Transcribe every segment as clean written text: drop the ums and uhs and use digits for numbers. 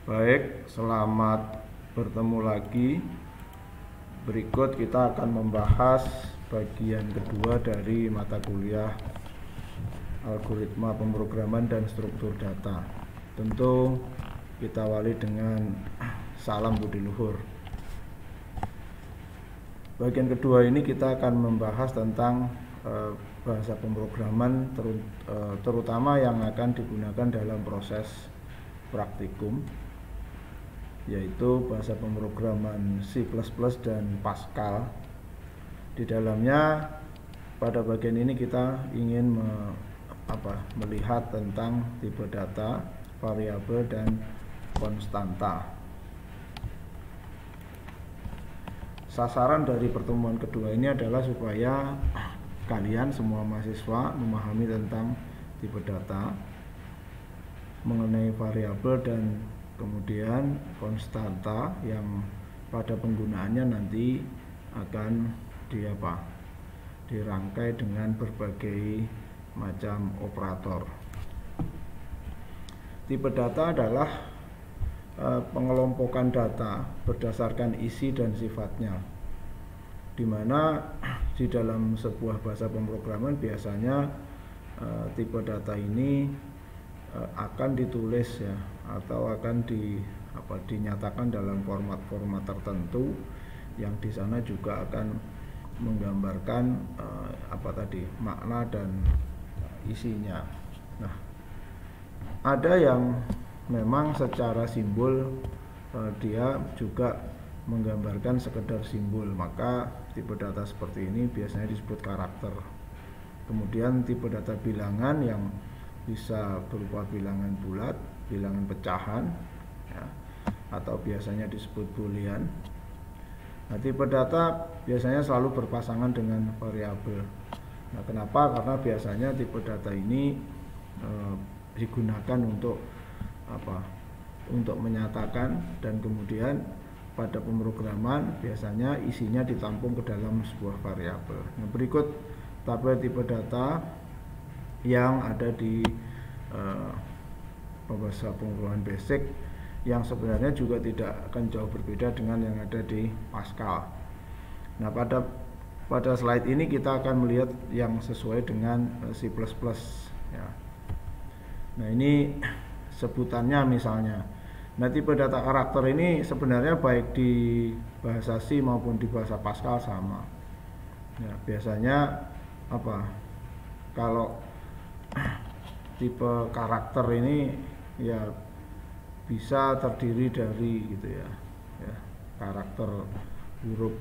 Baik, selamat bertemu lagi. Berikut kita akan membahas bagian kedua dari mata kuliah algoritma pemrograman dan struktur data. Tentu kita awali dengan salam budi luhur. Bagian kedua ini kita akan membahas tentang bahasa pemrograman terutama yang akan digunakan dalam proses praktikum, yaitu bahasa pemrograman C++ dan Pascal. Di dalamnya pada bagian ini kita ingin melihat tentang tipe data, variabel dan konstanta. Sasaran dari pertemuan kedua ini adalah supaya kalian semua mahasiswa memahami tentang tipe data, mengenai variabel dan kemudian konstanta yang pada penggunaannya nanti akan dirangkai dengan berbagai macam operator. Tipe data adalah pengelompokan data berdasarkan isi dan sifatnya, di mana di dalam sebuah bahasa pemrograman biasanya tipe data ini akan ditulis atau akan dinyatakan dalam format-format tertentu yang di sana juga akan menggambarkan makna dan isinya. Nah, ada yang memang secara simbol dia juga menggambarkan sekedar simbol, maka tipe data seperti ini biasanya disebut karakter. Kemudian tipe data bilangan yang bisa berupa bilangan bulat, bilangan pecahan, atau biasanya disebut boolean. Nah, tipe data biasanya selalu berpasangan dengan variabel. Nah, kenapa? Karena biasanya tipe data ini digunakan untuk menyatakan, dan kemudian pada pemrograman biasanya isinya ditampung ke dalam sebuah variabel. Nah, berikut tabel tipe data yang ada di bahasa pemrograman basic, yang sebenarnya juga tidak akan jauh berbeda dengan yang ada di Pascal. Nah, pada slide ini kita akan melihat yang sesuai dengan C++, ya. Nah, ini sebutannya misalnya. Nah, tipe data karakter ini sebenarnya baik di bahasa C maupun di bahasa Pascal sama. Ya, biasanya kalau tipe karakter ini ya bisa terdiri dari karakter huruf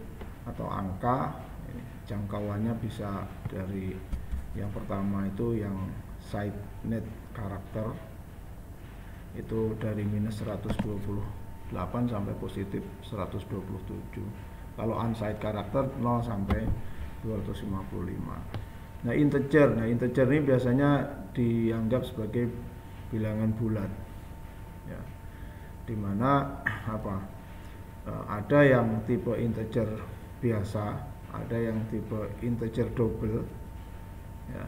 atau angka. Jangkauannya bisa dari yang pertama itu yang side net karakter, itu dari minus 128 sampai positif 127. Kalau unsigned karakter 0 sampai 255. Nah, integer ini biasanya dianggap sebagai bilangan bulat, ya, dimana ada yang tipe integer biasa, ada yang tipe integer double, ya.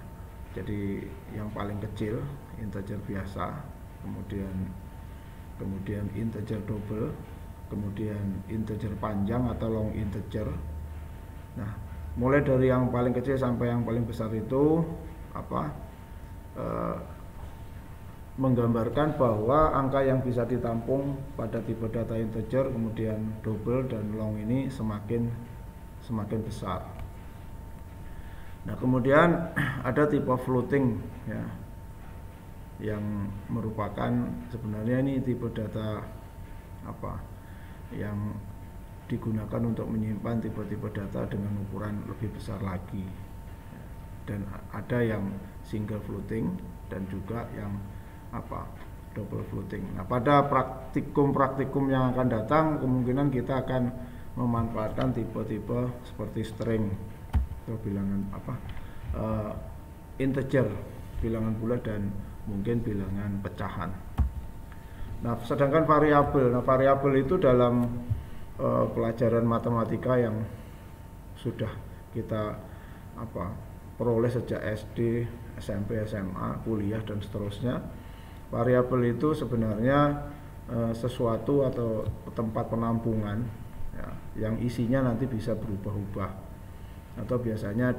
Jadi yang paling kecil integer biasa, kemudian integer double, kemudian integer panjang atau long integer. Nah, mulai dari yang paling kecil sampai yang paling besar itu menggambarkan bahwa angka yang bisa ditampung pada tipe data integer, kemudian double dan long ini semakin besar. Nah, kemudian ada tipe floating, ya, yang merupakan sebenarnya ini tipe data yang digunakan untuk menyimpan tipe-tipe data dengan ukuran lebih besar lagi. Dan ada yang single floating dan juga yang double floating. Nah, pada praktikum yang akan datang kemungkinan kita akan memanfaatkan tipe-tipe seperti string atau bilangan integer, bilangan bulat, dan mungkin bilangan pecahan. Nah, sedangkan variabel itu dalam pelajaran matematika yang sudah kita peroleh sejak SD, SMP, SMA, kuliah dan seterusnya. Variabel itu sebenarnya sesuatu atau tempat penampungan ya, yang isinya nanti bisa berubah-ubah atau biasanya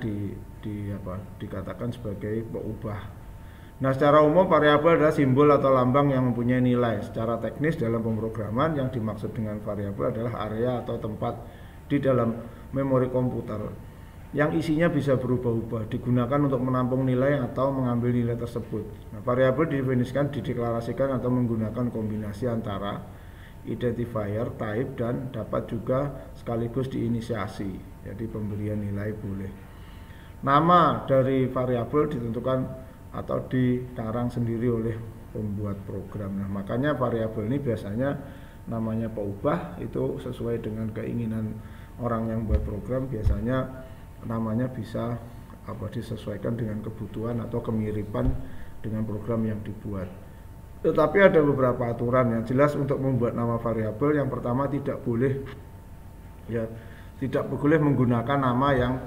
dikatakan sebagai peubah. Nah, secara umum variabel adalah simbol atau lambang yang mempunyai nilai. Secara teknis dalam pemrograman yang dimaksud dengan variabel adalah area atau tempat di dalam memori komputer yang isinya bisa berubah-ubah, digunakan untuk menampung nilai atau mengambil nilai tersebut. Nah, variabel didefinisikan, dideklarasikan atau menggunakan kombinasi antara identifier, type, dan dapat juga sekaligus diinisiasi. Jadi pemberian nilai boleh. Nama dari variabel ditentukan atau dikarang sendiri oleh pembuat program. Nah, makanya variabel ini biasanya namanya peubah, itu sesuai dengan keinginan orang yang buat program, biasanya namanya bisa disesuaikan dengan kebutuhan atau kemiripan dengan program yang dibuat. Tetapi ada beberapa aturan yang jelas untuk membuat nama variabel. Yang pertama, tidak boleh menggunakan nama yang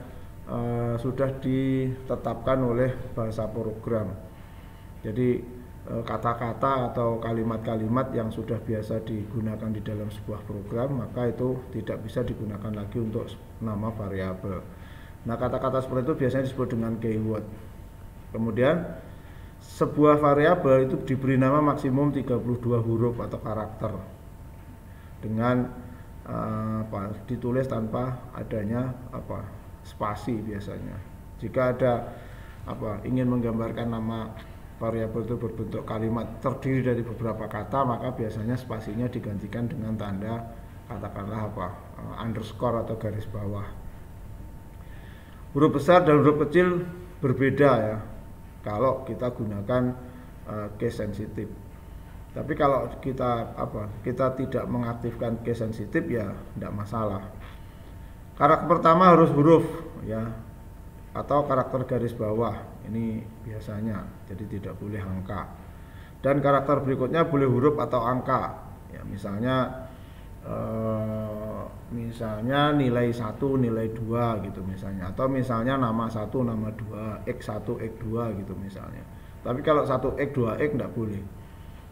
sudah ditetapkan oleh bahasa program. Jadi kata-kata atau kalimat-kalimat yang sudah biasa digunakan di dalam sebuah program, maka itu tidak bisa digunakan lagi untuk nama variabel. Nah, kata-kata seperti itu biasanya disebut dengan keyword. Kemudian sebuah variabel itu diberi nama maksimum 32 huruf atau karakter dengan ditulis tanpa adanya spasi biasanya. Jika ada ingin menggambarkan nama variabel itu berbentuk kalimat terdiri dari beberapa kata, maka biasanya spasinya digantikan dengan tanda katakanlah underscore atau garis bawah. Huruf besar dan huruf kecil berbeda ya kalau kita gunakan case sensitif. Tapi kalau kita tidak mengaktifkan case sensitif ya tidak masalah. Karakter pertama harus huruf ya atau karakter garis bawah, ini biasanya, jadi tidak boleh angka. Dan karakter berikutnya boleh huruf atau angka ya, misalnya nilai 1, nilai 2 gitu misalnya, atau misalnya nama 1, nama 2, X1, X2 gitu misalnya. Tapi kalau 1X, 2X enggak boleh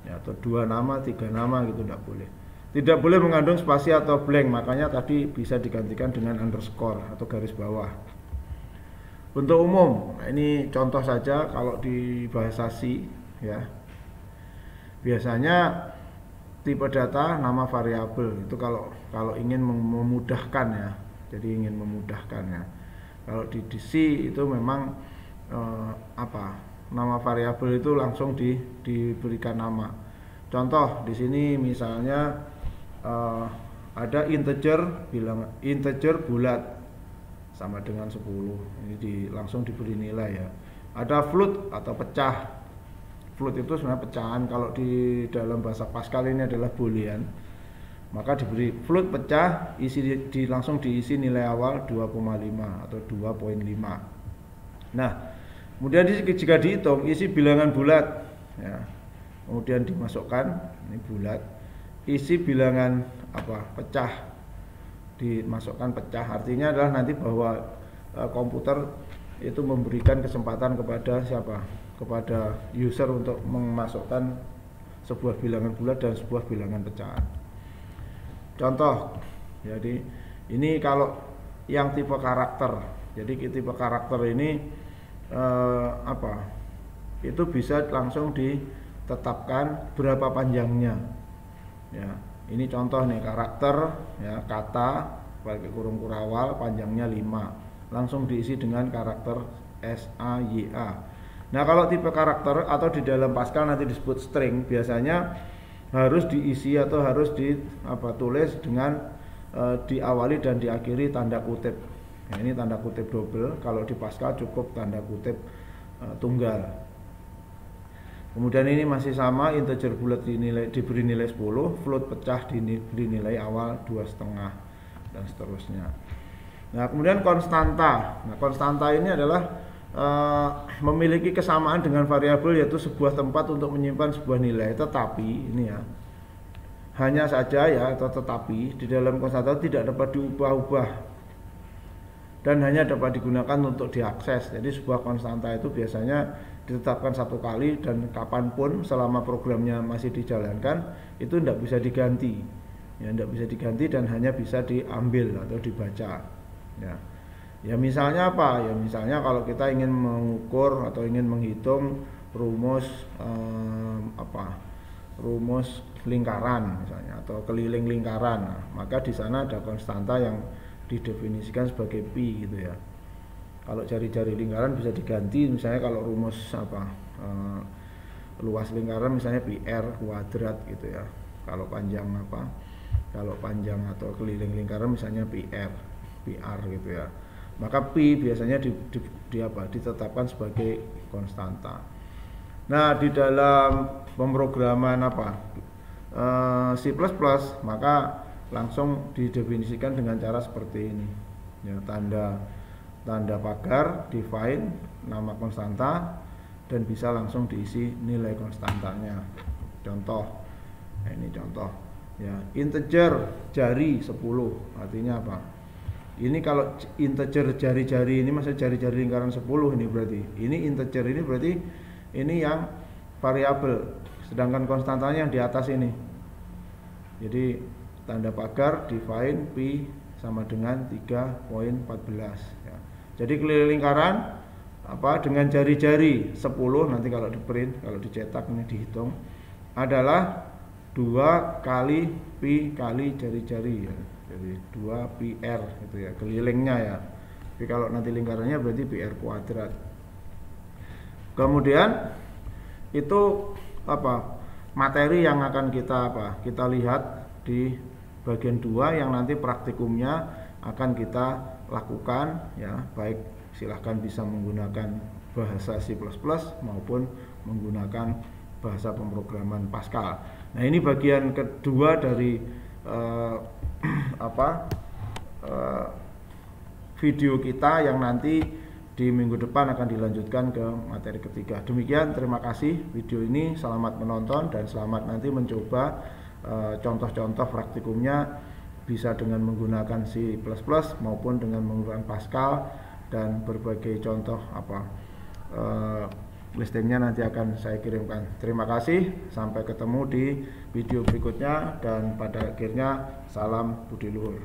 ya, atau 2 nama, 3 nama gitu enggak boleh. Tidak boleh mengandung spasi atau blank, makanya tadi bisa digantikan dengan underscore atau garis bawah. Bentuk umum, nah ini contoh saja kalau di bahasa C ya, biasanya tipe data nama variabel itu kalau ingin memudahkan ya, jadi ingin memudahkan ya. Kalau di C itu memang nama variabel itu langsung diberikan nama. Contoh di sini misalnya ada integer, bilang integer bulat sama dengan 10, ini langsung diberi nilai ya. Ada float atau pecah. Float itu sebenarnya pecahan, kalau di dalam bahasa Pascal ini adalah boolean. Maka diberi float pecah, langsung diisi nilai awal 2,5 atau 2,5. Nah, kemudian jika dihitung isi bilangan bulat ya, kemudian dimasukkan ini bulat, isi bilangan pecah dimasukkan pecah, artinya adalah nanti bahwa komputer itu memberikan kesempatan kepada kepada user untuk memasukkan sebuah bilangan bulat dan sebuah bilangan pecahan. Contoh, jadi ini kalau yang tipe karakter, jadi tipe karakter ini itu bisa langsung ditetapkan berapa panjangnya ya. Ini contoh nih, karakter ya, kata pakai kurung kurawal panjangnya 5, langsung diisi dengan karakter SAYA. Nah, kalau tipe karakter atau di dalam Pascal nanti disebut string, biasanya harus diisi atau harus tulis dengan diawali dan diakhiri tanda kutip. Nah, ini tanda kutip double, kalau di Pascal cukup tanda kutip tunggal. Kemudian ini masih sama, integer bulat diberi nilai 10, float pecah diberi nilai awal 2,5 dan seterusnya. Nah, kemudian konstanta. Nah, konstanta ini adalah memiliki kesamaan dengan variabel, yaitu sebuah tempat untuk menyimpan sebuah nilai. Tetapi ini ya, hanya saja ya, atau tetapi di dalam konstanta tidak dapat diubah-ubah dan hanya dapat digunakan untuk diakses. Jadi sebuah konstanta itu biasanya ditetapkan satu kali dan kapanpun selama programnya masih dijalankan itu tidak bisa diganti, ya tidak bisa diganti dan hanya bisa diambil atau dibaca. Ya misalnya apa? Ya misalnya kalau kita ingin mengukur atau ingin menghitung rumus rumus lingkaran misalnya atau keliling lingkaran, nah, maka di sana ada konstanta yang didefinisikan sebagai pi gitu ya. Kalau jari-jari lingkaran bisa diganti, misalnya kalau rumus luas lingkaran misalnya pi r kuadrat gitu ya. Kalau panjang kalau panjang atau keliling lingkaran misalnya pi r gitu ya. Maka pi biasanya ditetapkan sebagai konstanta. Nah, di dalam pemrograman C++, maka langsung didefinisikan dengan cara seperti ini. Ya, tanda pagar, define nama konstanta, dan bisa langsung diisi nilai konstantanya. Contoh, ini contoh. Ya, integer jari 10, artinya apa? Ini kalau integer jari-jari ini maksudnya jari-jari lingkaran 10 ini berarti. Ini integer ini berarti ini yang variabel, sedangkan konstantanya yang di atas ini. Jadi tanda pagar define pi sama dengan 3.14 ya. Jadi keliling lingkaran dengan jari-jari 10 nanti kalau di print, kalau dicetak ini dihitung adalah 2 kali pi kali jari-jari ya. Jadi 2 pi r gitu ya, kelilingnya ya. Tapi kalau nanti lingkarannya berarti pi r kuadrat. Kemudian itu materi yang akan kita lihat di bagian 2 yang nanti praktikumnya akan kita lakukan ya, baik silahkan bisa menggunakan bahasa C++ maupun menggunakan bahasa pemrograman Pascal. Nah, ini bagian kedua dari video kita yang nanti di minggu depan akan dilanjutkan ke materi ketiga. Demikian, terima kasih video ini, selamat menonton dan selamat nanti mencoba contoh-contoh praktikumnya bisa dengan menggunakan C++ maupun dengan menggunakan Pascal, dan berbagai contoh listingnya nanti akan saya kirimkan. Terima kasih, sampai ketemu di video berikutnya, dan pada akhirnya salam budi luhur.